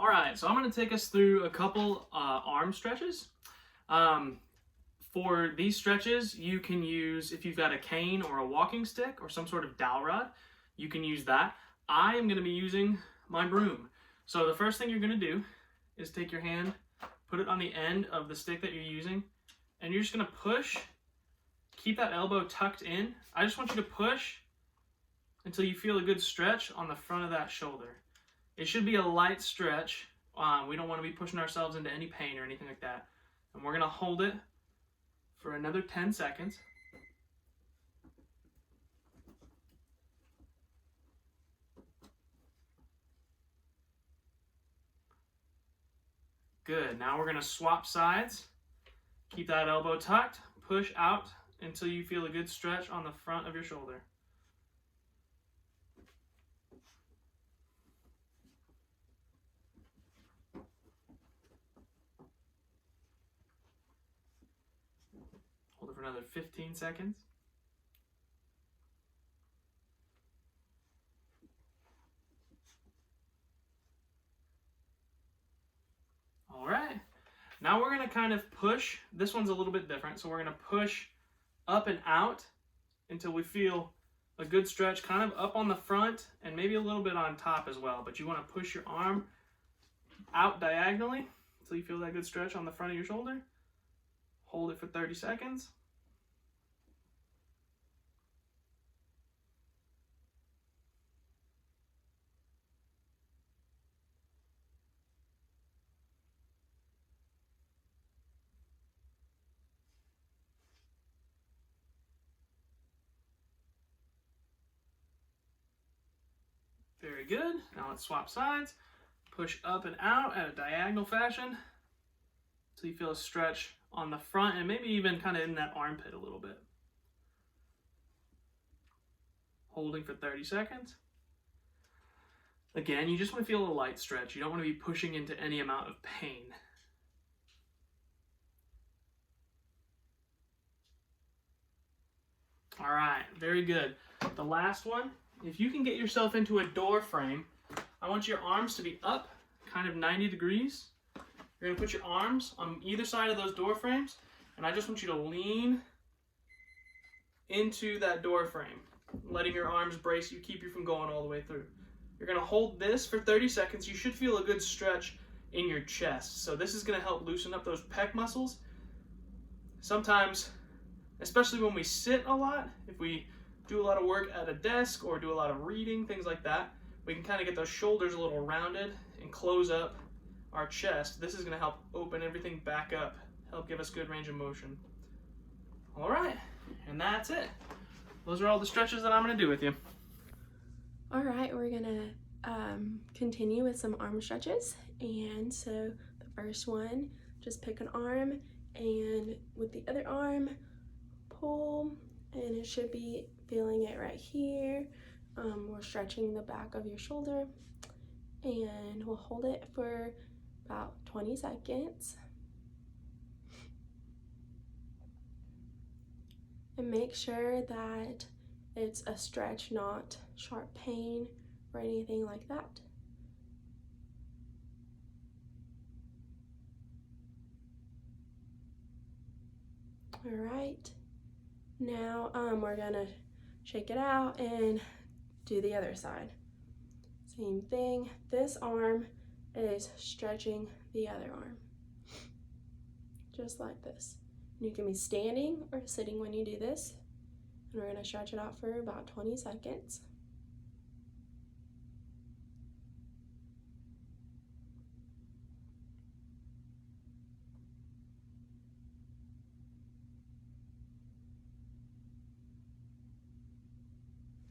All right, so I'm going to take us through a couple arm stretches. For these stretches, you can use, if you've got a cane or a walking stick or some sort of dowel rod, you can use that. I am going to be using my broom. So the first thing you're going to do is take your hand, put it on the end of the stick that you're using, and you're just going to push. Keep that elbow tucked in. I just want you to push until you feel a good stretch on the front of that shoulder. It should be a light stretch. We don't want to be pushing ourselves into any pain or anything like that. And we're going to hold it for another 10 seconds. Good. Now we're going to swap sides. Keep that elbow tucked. Push out until you feel a good stretch on the front of your shoulder. Hold it for another 15 seconds. All right. Now we're going to kind of push. This one's a little bit different. So we're going to push up and out until we feel a good stretch kind of up on the front and maybe a little bit on top as well. But you want to push your arm out diagonally until you feel that good stretch on the front of your shoulder. Hold it for 30 seconds. Very good. Now let's swap sides. Push up and out at a diagonal fashion until you feel a stretch on the front and maybe even kind of in that armpit a little bit. Holding for 30 seconds. Again, you just want to feel a light stretch. You don't want to be pushing into any amount of pain. All right, very good. The last one, if you can get yourself into a door frame, I want your arms to be up, kind of 90 degrees. You're gonna put your arms on either side of those door frames, and I just want you to lean into that door frame, letting your arms brace you, keep you from going all the way through. You're gonna hold this for 30 seconds. You should feel a good stretch in your chest. So this is gonna help loosen up those pec muscles. Sometimes, especially when we sit a lot, if we do a lot of work at a desk or do a lot of reading, things like that, we can kind of get those shoulders a little rounded and close up our chest. This is going to help open everything back up, help give us good range of motion. All right, and that's it. Those are all the stretches that I'm going to do with you. All right, we're going to continue with some arm stretches. And so the first one, just pick an arm and with the other arm, pull, and it should be feeling it right here. We're stretching the back of your shoulder, and we'll hold it for about 20 seconds. And make sure that it's a stretch, not sharp pain or anything like that. All right. Now we're gonna shake it out and do the other side. Same thing. This arm is stretching the other arm. Just like this. And you can be standing or sitting when you do this. And we're gonna stretch it out for about 20 seconds.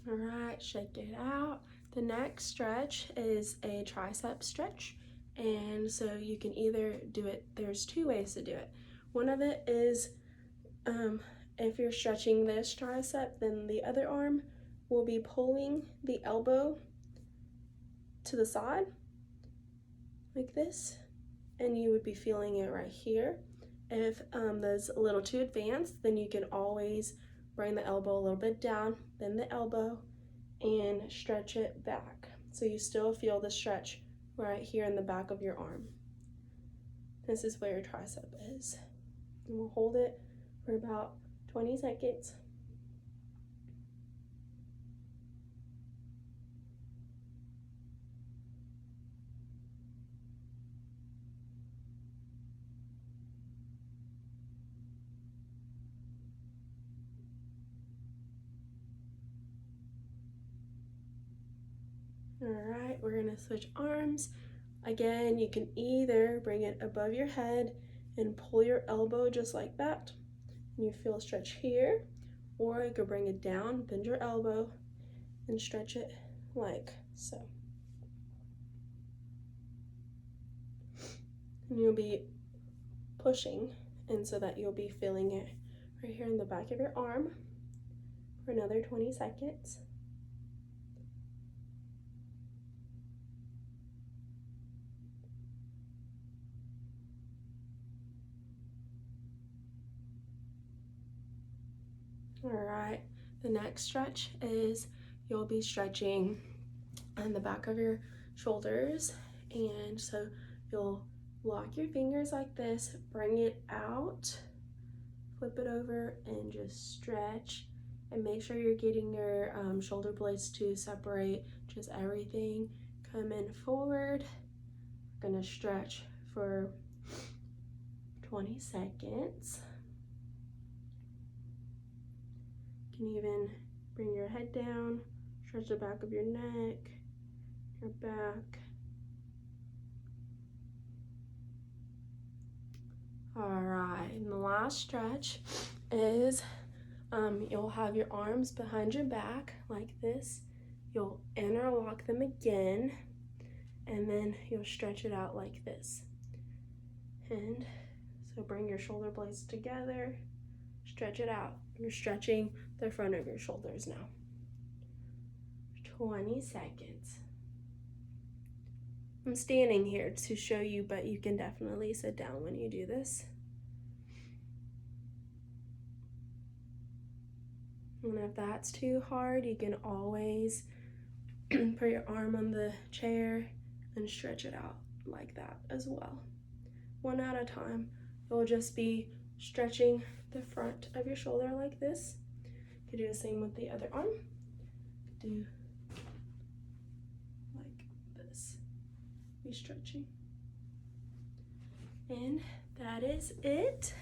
All right, shake it out. The next stretch is a tricep stretch. And so you can either do it, there's two ways to do it. One of it is if you're stretching this tricep, then the other arm will be pulling the elbow to the side like this, and you would be feeling it right here. If that's a little too advanced, then you can always bring the elbow a little bit down, then the elbow, and stretch it back. So you still feel the stretch right here in the back of your arm. This is where your tricep is. And we'll hold it for about 20 seconds. All right, we're gonna switch arms. Again, you can either bring it above your head and pull your elbow just like that, and you feel a stretch here, or you could bring it down, bend your elbow, and stretch it like so. And you'll be pushing, and so that you'll be feeling it right here in the back of your arm for another 20 seconds. All right, the next stretch is you'll be stretching on the back of your shoulders, and so you'll lock your fingers like this, bring it out, flip it over, and just stretch, and make sure you're getting your shoulder blades to separate, just everything. Coming forward, gonna stretch for 20 seconds. You can even bring your head down, stretch the back of your neck, your back. All right, and the last stretch is you'll have your arms behind your back like this. You'll interlock them again, and then you'll stretch it out like this. And so bring your shoulder blades together, stretch it out. You're stretching the front of your shoulders now. 20 seconds. I'm standing here to show you, but you can definitely sit down when you do this. And if that's too hard, you can always put your arm on the chair and stretch it out like that as well. One at a time. You'll just be stretching the front of your shoulder like this. You could do the same with the other arm. Do like this. Be stretching. And that is it.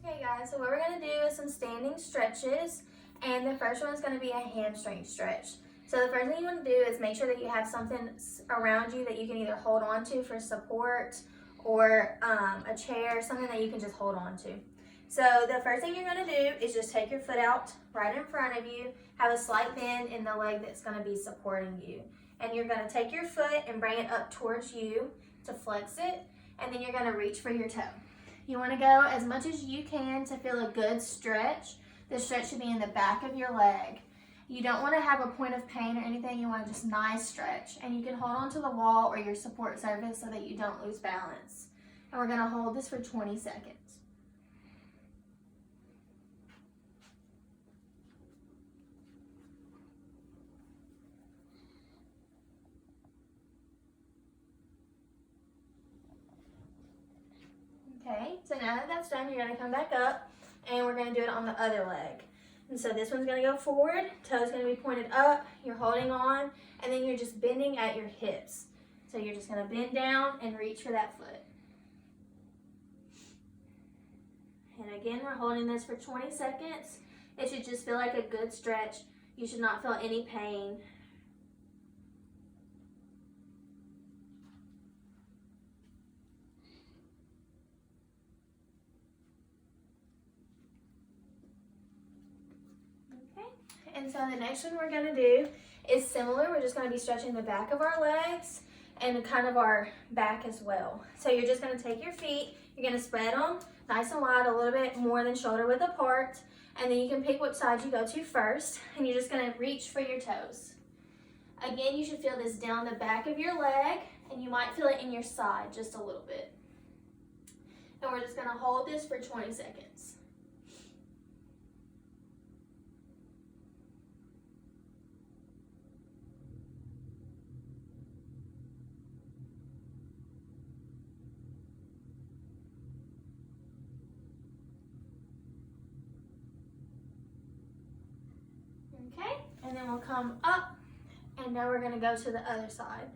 Okay guys, so what we're going to do is some standing stretches, and the first one is going to be a hamstring stretch. So the first thing you want to do is make sure that you have something around you that you can either hold on to for support, or a chair, something that you can just hold on to. So the first thing you're going to do is just take your foot out right in front of you, have a slight bend in the leg that's going to be supporting you. And you're going to take your foot and bring it up towards you to flex it, and then you're going to reach for your toe. You want to go as much as you can to feel a good stretch. The stretch should be in the back of your leg. You don't want to have a point of pain or anything. You want to just nice stretch. And you can hold on to the wall or your support surface so that you don't lose balance. And we're going to hold this for 20 seconds. Okay, so now that that's done, you're going to come back up, and we're going to do it on the other leg. And so this one's going to go forward, toe's going to be pointed up, you're holding on, and then you're just bending at your hips. So you're just going to bend down and reach for that foot. And again, we're holding this for 20 seconds. It should just feel like a good stretch. You should not feel any pain. And so the next one we're going to do is similar. We're just going to be stretching the back of our legs and kind of our back as well. So you're just going to take your feet, you're going to spread them nice and wide, a little bit more than shoulder width apart, and then you can pick which side you go to first, and you're just going to reach for your toes. Again, you should feel this down the back of your leg, and you might feel it in your side just a little bit. And we're just going to hold this for 20 seconds. and then we'll come up, and now we're gonna go to the other side.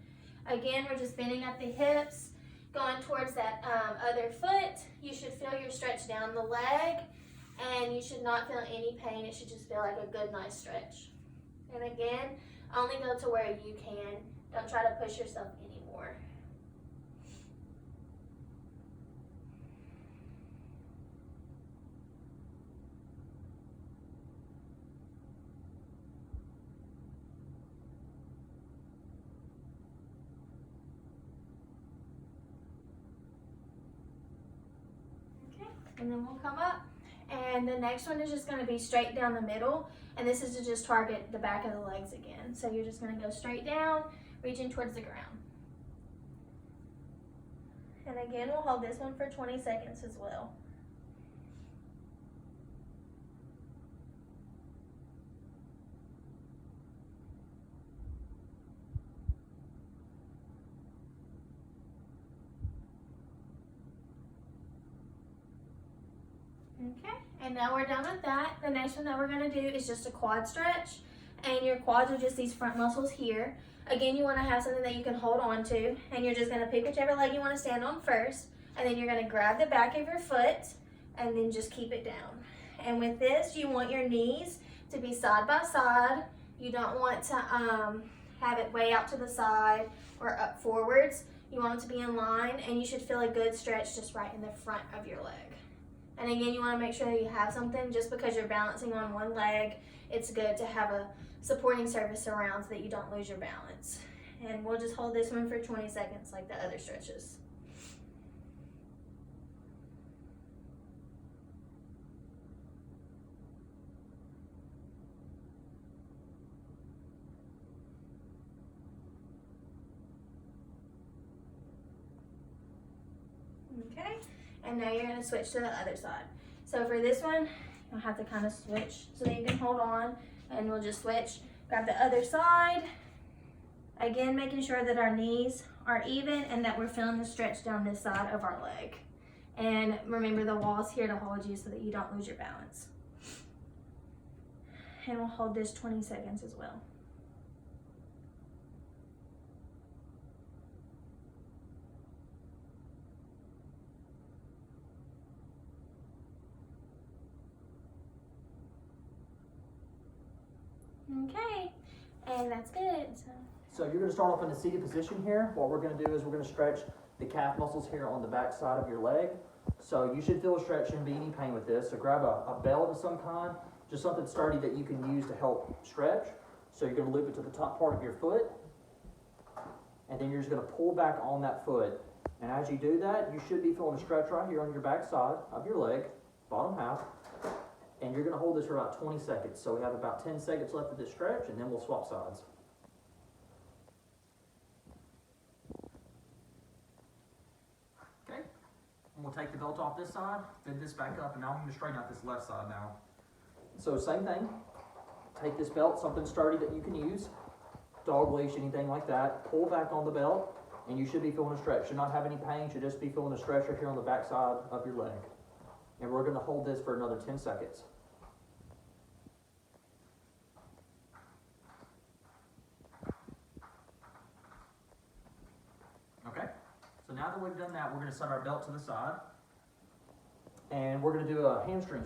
Again, we're just bending at the hips, going towards that other foot. You should feel your stretch down the leg, and you should not feel any pain. It should just feel like a good, nice stretch. And again, only go to where you can. Don't try to push yourself anymore. Okay, and then we'll come up. And the next one is just going to be straight down the middle, and this is to just target the back of the legs again. So you're just going to go straight down, reaching towards the ground. And again, we'll hold this one for 20 seconds as well. Okay, and now we're done with that. The next one that we're gonna do is just a quad stretch, and your quads are just these front muscles here. Again, you wanna have something that you can hold on to, and you're just gonna pick whichever leg you wanna stand on first, and then you're gonna grab the back of your foot, and then just keep it down. And with this, you want your knees to be side by side. You don't want to have it way out to the side or up forwards. You want it to be in line, and you should feel a good stretch just right in the front of your leg. And again, you want to make sure that you have something. Just because you're balancing on one leg, it's good to have a supporting surface around so that you don't lose your balance. And we'll just hold this one for 20 seconds like the other stretches. Okay, and now you're gonna switch to the other side. So for this one, you'll have to kind of switch so that you can hold on, and we'll just switch. Grab the other side. Again, making sure that our knees are even and that we're feeling the stretch down this side of our leg. And remember, the wall's here to hold you so that you don't lose your balance. And we'll hold this 20 seconds as well. Okay, and that's good. So you're going to start off in a seated position here. What we're going to do is we're going to stretch the calf muscles here on the back side of your leg. So you should feel a stretch, shouldn't be any pain with this. So grab a belt of some kind, just something sturdy that you can use to help stretch. So you're going to loop it to the top part of your foot, and then you're just going to pull back on that foot. And as you do that, you should be feeling a stretch right here on your back side of your leg, bottom half. And you're going to hold this for about 20 seconds. So we have about 10 seconds left of this stretch, and then we'll swap sides. Okay, and we'll take the belt off this side, bend this back up, and now I'm going to straighten out this left side now. So same thing, take this belt, something sturdy that you can use, dog leash, anything like that, pull back on the belt, and you should be feeling a stretch. Should not have any pain, should just be feeling a stretch right here on the back side of your leg. And we're going to hold this for another 10 seconds. Okay, so now that we've done that, we're going to set our belt to the side. And we're going to do a hamstring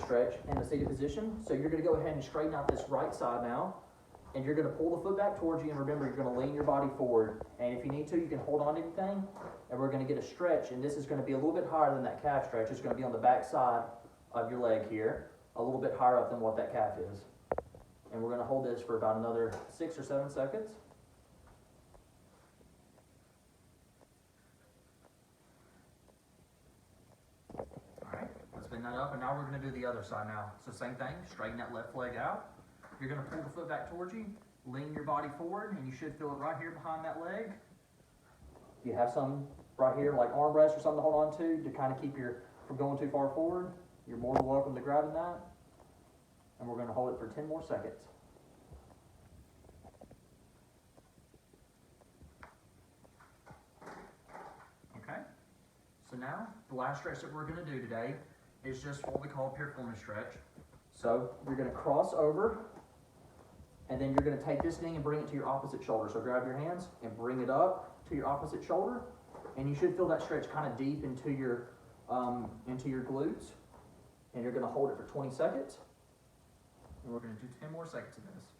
stretch in the seated position. So you're going to go ahead and straighten out this right side now. And you're going to pull the foot back towards you. And remember, you're going to lean your body forward. And if you need to, you can hold on to anything. And we're going to get a stretch. And this is going to be a little bit higher than that calf stretch. It's going to be on the back side of your leg here. A little bit higher up than what that calf is. And we're going to hold this for about another 6 or 7 seconds. Alright, let's bend that up. And now we're going to do the other side now. So same thing, straighten that left leg out. You're going to pull the foot back towards you, lean your body forward, and you should feel it right here behind that leg. If you have some right here, like armrest or something to hold on to kind of keep you from going too far forward, you're more than welcome to grabbing that. And we're going to hold it for 10 more seconds. Okay, so now the last stretch that we're going to do today is just what we call a piriformis stretch. So you're going to cross over And then you're gonna take this thing and bring it to your opposite shoulder. So grab your hands and bring it up to your opposite shoulder. And you should feel that stretch kind of deep into your glutes. And you're gonna hold it for 20 seconds. And we're gonna do 10 more seconds of this.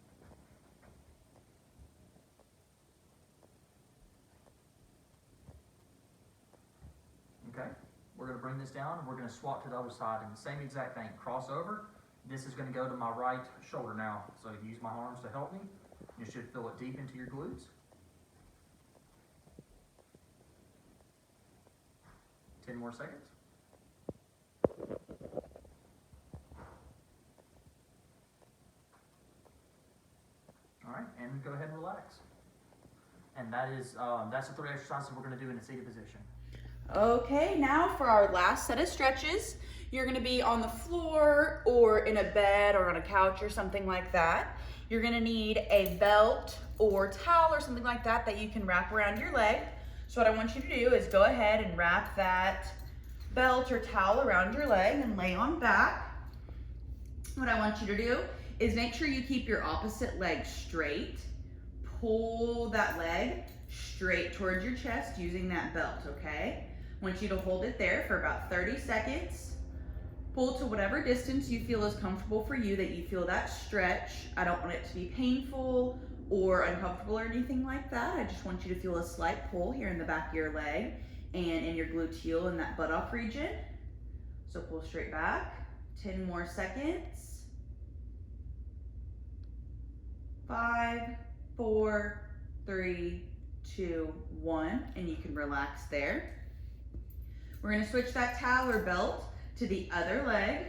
Okay, we're gonna bring this down and we're gonna swap to the other side and the same exact thing, cross over. This is gonna go to my right shoulder now. So use my arms to help me. You should feel it deep into your glutes. 10 more seconds. All right, and go ahead and relax. And that's the 3 exercises we're gonna do in a seated position. Okay, now for our last set of stretches, you're gonna be on the floor or in a bed or on a couch or something like that. You're gonna need a belt or towel or something like that that you can wrap around your leg. So what I want you to do is go ahead and wrap that belt or towel around your leg and lay on back. What I want you to do is make sure you keep your opposite leg straight. Pull that leg straight towards your chest using that belt, okay? I want you to hold it there for about 30 seconds. Pull to whatever distance you feel is comfortable for you, that you feel that stretch. I don't want it to be painful or uncomfortable or anything like that. I just want you to feel a slight pull here in the back of your leg and in your gluteal in that buttock region. So pull straight back. 10 more seconds. 5, 4, 3, 2, 1, and you can relax there. We're gonna switch that towel or belt to the other leg.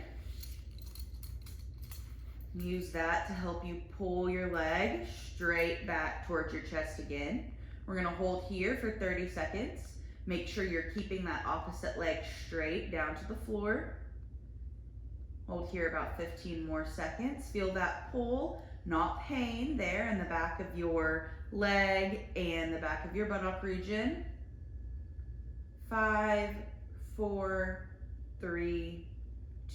Use that to help you pull your leg straight back towards your chest again. We're gonna hold here for 30 seconds. Make sure you're keeping that opposite leg straight down to the floor. Hold here about 15 more seconds. Feel that pull, not pain, there in the back of your leg and the back of your buttock region. 5, 4, 3,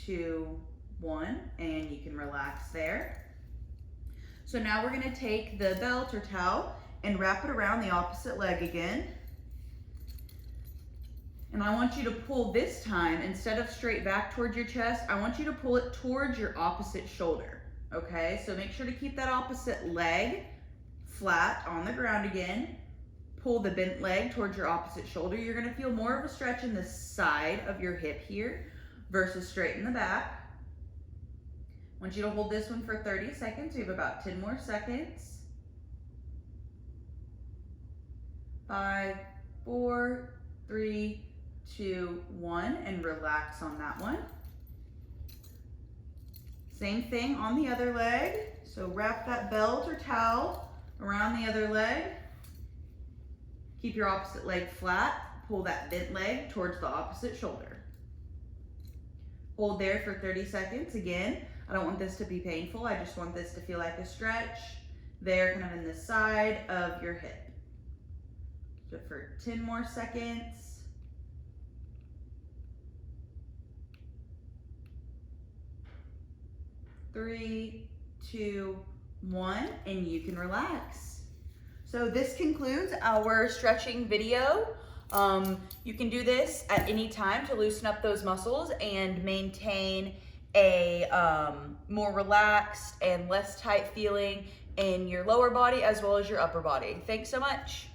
2, 1, and you can relax there. So now we're gonna take the belt or towel and wrap it around the opposite leg again. And I want you to pull this time, instead of straight back towards your chest, I want you to pull it towards your opposite shoulder, okay? So make sure to keep that opposite leg flat on the ground again. Pull the bent leg towards your opposite shoulder. You're gonna feel more of a stretch in the side of your hip here versus straight in the back. I want you to hold this one for 30 seconds. We have about 10 more seconds. 5, 4, 3, 2, 1, and relax on that one. Same thing on the other leg. So wrap that belt or towel around the other leg. Keep your opposite leg flat. Pull that bent leg towards the opposite shoulder. Hold there for 30 seconds. Again, I don't want this to be painful. I just want this to feel like a stretch there, kind of in the side of your hip. So for 10 more seconds. 3, 2, 1, and you can relax. So this concludes our stretching video. You can do this at any time to loosen up those muscles and maintain a more relaxed and less tight feeling in your lower body as well as your upper body. Thanks so much.